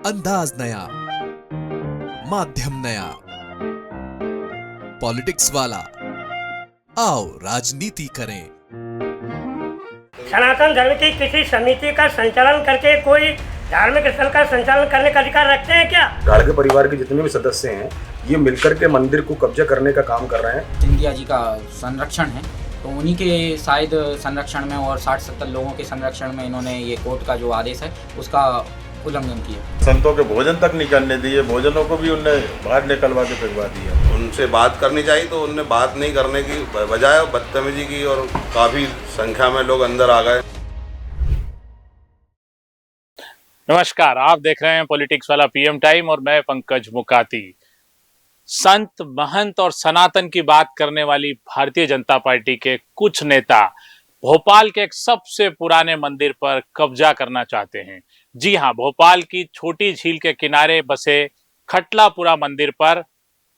अंदाज नया, माध्यम नया, पॉलिटिक्स वाला, आओ राजनीति करें। सनातन धर्म की किसी समिति का संचालन करके कोई धार्मिक स्थल का संचालन करने का अधिकार रखते हैं क्या? गाड़गे परिवार के जितने भी सदस्य हैं ये मिलकर के मंदिर को कब्जा करने का काम कर रहे हैं। सिंधिया जी का संरक्षण है तो उन्हीं के शायद संरक्षण में और 60-70 लोगों के संरक्षण में इन्होंने ये कोर्ट का जो आदेश है उसका उल्लंघन किया। संतों के भोजन तक नहीं करने दिए, भोजनों को भी उनने बाहर निकलवा के फेंकवा दिया। उनसे बात करनी चाहिए तो उनने बात नहीं करने की बजाय बदतमीजी की और काफ़ी संख्या में लोग अंदर आ गए। नमस्कार, आप देख रहे हैं पॉलिटिक्स वाला पीएम टाइम और मैं पंकज मुकाती। संत, महंत और सनातन की बात करने वाली भारतीय जनता पार्टी के कुछ नेता भोपाल के एक सबसे पुराने मंदिर पर कब्जा करना चाहते हैं। जी हां, भोपाल की छोटी झील के किनारे बसे खटलापुरा मंदिर पर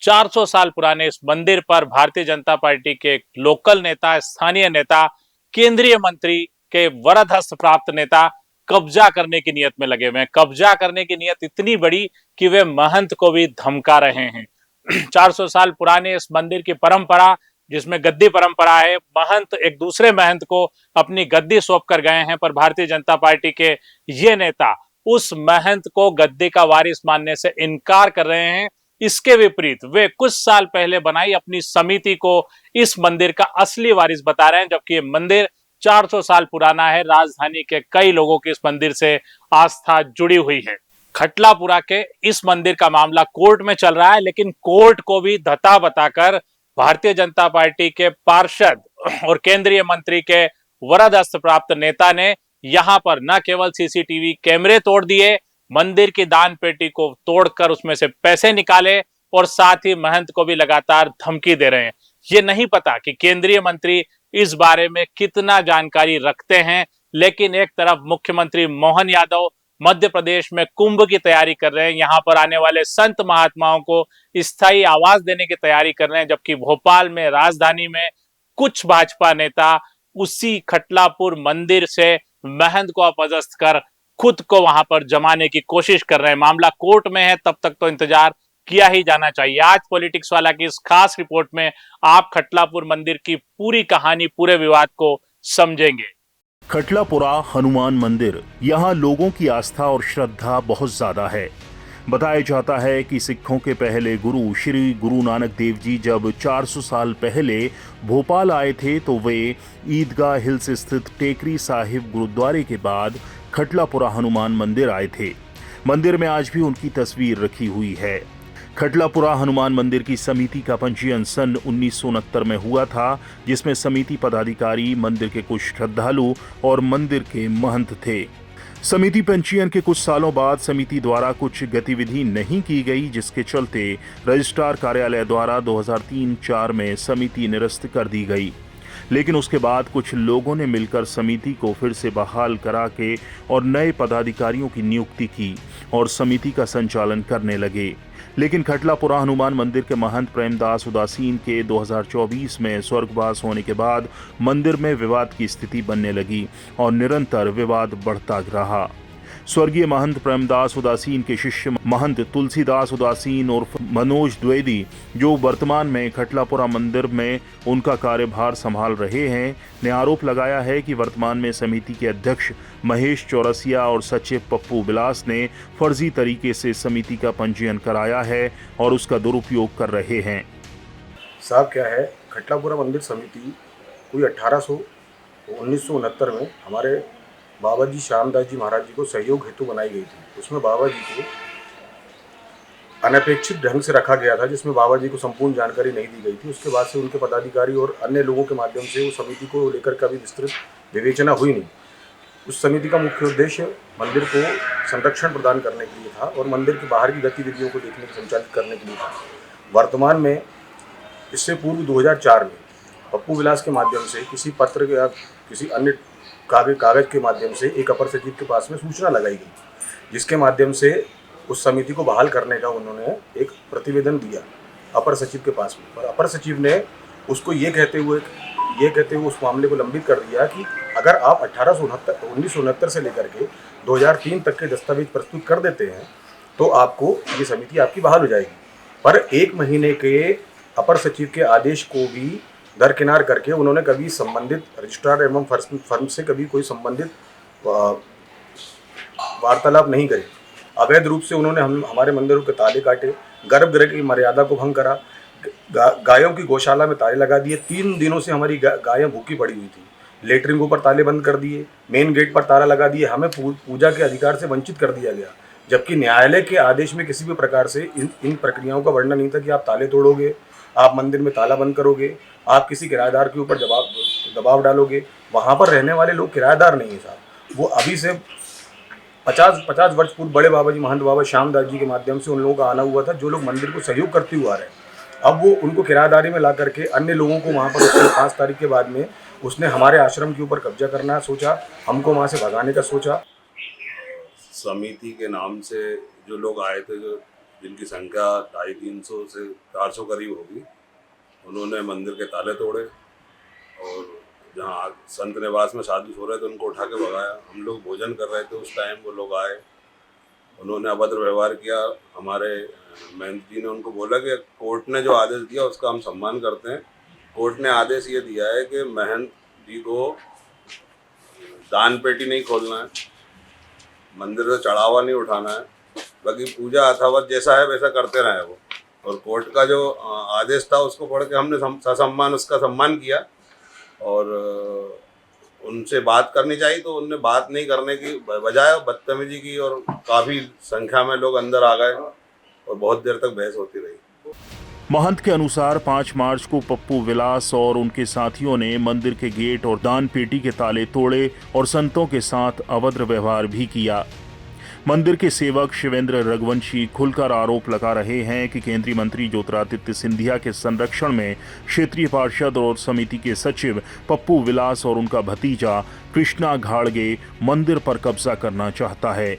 400 साल पुराने इस मंदिर पर भारतीय जनता पार्टी के एक लोकल नेता, स्थानीय नेता, केंद्रीय मंत्री के वरद हस्त प्राप्त नेता कब्जा करने की नियत में लगे हुए हैं। कब्जा करने की नियत इतनी बड़ी कि वे महंत को भी धमका रहे हैं। 400 साल पुराने इस मंदिर की परंपरा, जिसमें गद्दी परंपरा है, महंत एक दूसरे महंत को अपनी गद्दी सौंप कर गए हैं, पर भारतीय जनता पार्टी के ये नेता उस महंत को गद्दी का वारिस मानने से इनकार कर रहे हैं। इसके विपरीत वे कुछ साल पहले बनाई अपनी समिति को इस मंदिर का असली वारिस बता रहे हैं, जबकि ये मंदिर 400 साल पुराना है। राजधानी के कई लोगों की इस मंदिर से आस्था जुड़ी हुई है। खटलापुरा के इस मंदिर का मामला कोर्ट में चल रहा है, लेकिन कोर्ट को भी धता बताकर भारतीय जनता पार्टी के पार्षद और केंद्रीय मंत्री के वरद हस्त प्राप्त नेता ने यहां पर न केवल सीसीटीवी कैमरे तोड़ दिए, मंदिर की दान पेटी को तोड़कर उसमें से पैसे निकाले और साथ ही महंत को भी लगातार धमकी दे रहे हैं। ये नहीं पता कि केंद्रीय मंत्री इस बारे में कितना जानकारी रखते हैं, लेकिन एक तरफ मुख्यमंत्री मोहन यादव मध्य प्रदेश में कुंभ की तैयारी कर रहे हैं, यहां पर आने वाले संत महात्माओं को स्थायी आवास देने की तैयारी कर रहे हैं, जबकि भोपाल में, राजधानी में कुछ भाजपा नेता उसी खटलापुर मंदिर से महंत को अपदस्थ कर खुद को वहां पर जमाने की कोशिश कर रहे हैं। मामला कोर्ट में है, तब तक तो इंतजार किया ही जाना चाहिए। आज पॉलिटिक्स वाला की इस खास रिपोर्ट में आप खटलापुर मंदिर की पूरी कहानी, पूरे विवाद को समझेंगे। खटलापुरा हनुमान मंदिर, यहाँ लोगों की आस्था और श्रद्धा बहुत ज्यादा है। बताया जाता है कि सिखों के पहले गुरु श्री गुरु नानक देव जी जब 400 साल पहले भोपाल आए थे तो वे ईदगाह हिल्स स्थित टेकरी साहिब गुरुद्वारे के बाद खटलापुरा हनुमान मंदिर आए थे। मंदिर में आज भी उनकी तस्वीर रखी हुई है। खटलापुरा हनुमान मंदिर की समिति का पंजीयन सन 1969 में हुआ था, जिसमें समिति पदाधिकारी, मंदिर के कुछ श्रद्धालु और मंदिर के महंत थे। समिति पंजीयन के कुछ सालों बाद समिति द्वारा कुछ गतिविधि नहीं की गई, जिसके चलते रजिस्ट्रार कार्यालय द्वारा 2003-04 में समिति निरस्त कर दी गई। लेकिन उसके बाद कुछ लोगों ने मिलकर समिति को फिर से बहाल करा के और नए पदाधिकारियों की नियुक्ति की और समिति का संचालन करने लगे। लेकिन खटलापुरा हनुमान मंदिर के महंत प्रेमदास उदासीन के 2024 में स्वर्गवास होने के बाद मंदिर में विवाद की स्थिति बनने लगी और निरंतर विवाद बढ़ता रहा। स्वर्गीय महंत प्रेमदास उदासीन के शिष्य महंत तुलसीदास उदासीन उर्फ मनोज द्विवेदी, जो वर्तमान में खटलापुरा मंदिर में उनका कार्यभार संभाल रहे हैं, ने आरोप लगाया है कि वर्तमान में समिति के अध्यक्ष महेश चौरसिया और सचिव पप्पू विलास ने फर्जी तरीके से समिति का पंजीयन कराया है और उसका दुरुपयोग कर रहे हैं। साहब क्या है, खटलापुरा मंदिर समिति कोई 1969 में हमारे बाबा जी श्यामदास जी महाराज जी को सहयोग हेतु बनाई गई थी। उसमें बाबा जी को अनपेक्षित ढंग से रखा गया था, जिसमें बाबा जी को संपूर्ण जानकारी नहीं दी गई थी। उसके बाद से उनके पदाधिकारी और अन्य लोगों के माध्यम से वो समिति को लेकर कभी विस्तृत विवेचना हुई नहीं। उस समिति का मुख्य उद्देश्य मंदिर को संरक्षण प्रदान करने के लिए था और मंदिर के बाहर की गतिविधियों को देखने संचालित करने के लिए था। वर्तमान में इससे पूर्व 2004 में पप्पू विलास के माध्यम से किसी पत्र या किसी अन्य कागज के माध्यम से एक अपर सचिव के पास में सूचना लगाई गई, जिसके माध्यम से उस समिति को बहाल करने का उन्होंने एक प्रतिवेदन दिया अपर सचिव के पास में। और अपर सचिव ने उसको ये कहते हुए उस मामले को लंबित कर दिया कि अगर आप 1969 से लेकर के 2003 तक के दस्तावेज प्रस्तुत कर देते हैं तो आपको ये समिति आपकी बहाल हो जाएगी। पर 1 महीने के अपर सचिव के आदेश को भी दरकिनार करके उन्होंने कभी संबंधित रजिस्ट्रार एवं फर्म से कभी कोई संबंधित वार्तालाप नहीं करी। अवैध रूप से उन्होंने हमारे मंदिरों के ताले काटे, गर्भगृह की मर्यादा को भंग करा, गायों की गौशाला में ताले लगा दिए। 3 दिनों से हमारी गायें भूखी पड़ी हुई थी। लेटरिन पर ताले बंद कर दिए, मेन गेट पर ताला लगा दिए, हमें पूजा के अधिकार से वंचित कर दिया गया। जबकि न्यायालय के आदेश में किसी भी प्रकार से इन प्रक्रियाओं का वर्णन नहीं था कि आप ताले तोड़ोगे, आप मंदिर में ताला बंद करोगे, आप किसी किराएदार के ऊपर दबाव डालोगे। वहाँ पर रहने वाले लोग किराएदार नहीं है साहब, वो अभी से 50 वर्ष पूर्व बड़े बाबा जी महंत बाबा श्यामदास जी के माध्यम से उन लोगों का आना हुआ था, जो लोग मंदिर को सहयोग करते हुए आ रहे हैं। अब वो उनको किराएदारी में ला करके अन्य लोगों को वहाँ पर उसने 5 तारीख के बाद में उसने हमारे आश्रम के ऊपर कब्जा करना सोचा, हमको वहाँ से भगाने का सोचा। समिति के नाम से जो लोग आए थे, जिनकी संख्या 250-300 से 400 करीब होगी, उन्होंने मंदिर के ताले तोड़े और जहाँ संत निवास में शादी हो रहे थे उनको उठा के भगाया। हम लोग भोजन कर रहे थे उस टाइम, वो लोग आए, उन्होंने अभद्र व्यवहार किया। हमारे महंत जी ने उनको बोला कि कोर्ट ने जो आदेश दिया उसका हम सम्मान करते हैं। कोर्ट ने आदेश ये दिया है कि महंत जी को दान पेटी नहीं खोलना है, मंदिर से चढ़ावा नहीं उठाना है, बाकी पूजा अथावत जैसा है वैसा करते रहे वो। और कोर्ट का जो आदेश था उसको पढ़ के हमने ससम्मान उसका सम्मान किया और उनसे बात करनी चाहिए तो उनने बात नहीं करने की बजाय बदतमीजी की और काफ़ी संख्या में लोग अंदर आ गए और बहुत देर तक बहस होती रही। महंत के अनुसार 5 मार्च को पप्पू विलास और उनके साथियों ने मंदिर के गेट और दान पेटी के ताले तोड़े और संतों के साथ अभद्र व्यवहार भी किया। मंदिर के सेवक शिवेंद्र रघुवंशी खुलकर आरोप लगा रहे हैं कि केंद्रीय मंत्री ज्योतिरादित्य सिंधिया के संरक्षण में क्षेत्रीय पार्षद और समिति के सचिव पप्पू विलास और उनका भतीजा कृष्णा घाड़गे मंदिर पर कब्जा करना चाहता है।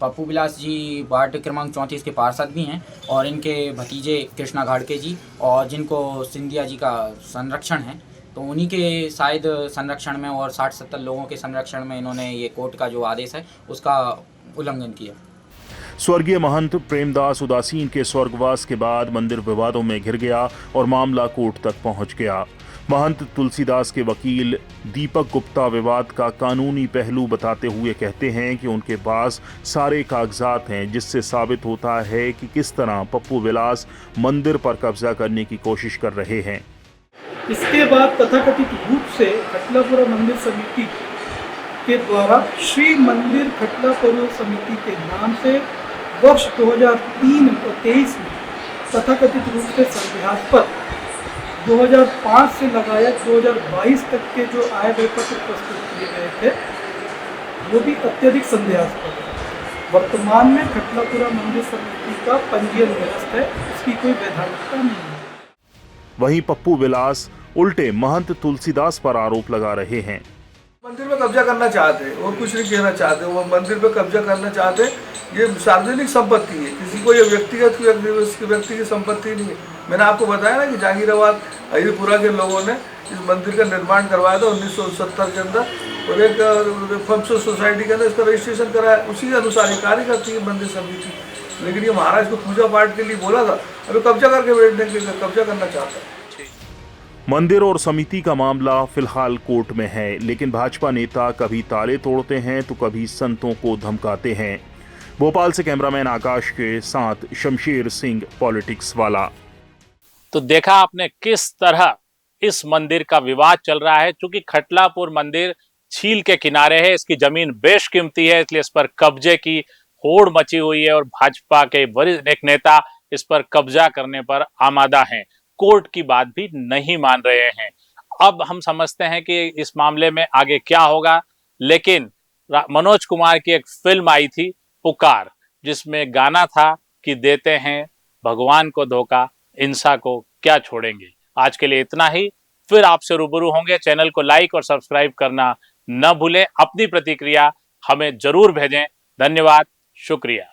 पप्पू विलास जी वार्ड क्रमांक 34 के पार्षद भी हैं और इनके भतीजे कृष्णा घाड़के जी, और जिनको सिंधिया जी का संरक्षण है, तो उन्हीं के शायद संरक्षण में और 60-70 लोगों के संरक्षण में इन्होंने ये कोर्ट का जो आदेश है उसका उल्लंघन किया। स्वर्गीय महंत प्रेमदास उदासीन के स्वर्गवास के बाद मंदिर विवादों में घिर गया और मामला कोर्ट तक पहुंच गया। महंत तुलसीदास के वकील दीपक गुप्ता विवाद का कानूनी पहलू बताते हुए कहते हैं कि उनके पास सारे कागजात हैं जिससे साबित होता है कि किस तरह पप्पू विलास मंदिर पर कब्जा करने की कोशिश कर रहे हैं। इसके बाद तथाकथित रूप से खटलापुरा मंदिर समिति के द्वारा श्री मंदिर खटलापुरा समिति के नाम से वर्ष 2003 और 23 में तथाकथित रूप से संदेहास्पद 2005 से लगाया 2022 तक के जो आय व्यय पत्र प्रस्तुत किए गए थे वो भी अत्यधिक संदेहास्पद है। वर्तमान में खटलापुरा मंदिर समिति का पंजीयन निरस्त है, इसकी कोई वैधानिकता नहीं है। वहीं पप्पू विलास उल्टे महंत तुलसीदास पर आरोप लगा रहे हैं। मंदिर में कब्जा करना चाहते हैं और कुछ नहीं कहना चाहते, वो मंदिर पे कब्जा करना चाहते हैं। ये सार्वजनिक संपत्ति है, किसी को ये व्यक्ति की संपत्ति नहीं है। मैंने आपको बताया ना कि जहांगीराबाद अहिरपुरा के लोगों ने इस मंदिर का निर्माण करवाया था 1970 के अंदर और एक फंक्शन सोसाइटी के अंदर इसका रजिस्ट्रेशन कराया, उसी के अनुसार ये कार्य करती है मंदिर समिति। लेकिन ये महाराज को पूजा पाठ के लिए बोला था, अभी कब्जा करके बैठ देंगे, कब्जा करना चाहता है। मंदिर और समिति का मामला फिलहाल कोर्ट में है, लेकिन भाजपा नेता कभी ताले तोड़ते हैं तो कभी संतों को धमकाते हैं। भोपाल से कैमरामैन आकाश के साथ शमशेर सिंह, पॉलिटिक्स वाला। तो देखा आपने किस तरह इस मंदिर का विवाद चल रहा है। चूंकि खटलापुर मंदिर झील के किनारे है, इसकी जमीन बेशकीमती है, इसलिए इस पर कब्जे की होड़ मची हुई है और भाजपा के वरिष्ठ एक नेता इस पर कब्जा करने पर आमादा हैं। कोर्ट की बात भी नहीं मान रहे हैं। अब हम समझते हैं कि इस मामले में आगे क्या होगा। लेकिन मनोज कुमार की एक फिल्म आई थी पुकार, जिसमें गाना था कि देते हैं भगवान को धोखा, इंसा को क्या छोड़ेंगे। आज के लिए इतना ही, फिर आपसे रूबरू होंगे। चैनल को लाइक और सब्सक्राइब करना न भूलें। अपनी प्रतिक्रिया हमें जरूर भेजें। धन्यवाद, शुक्रिया।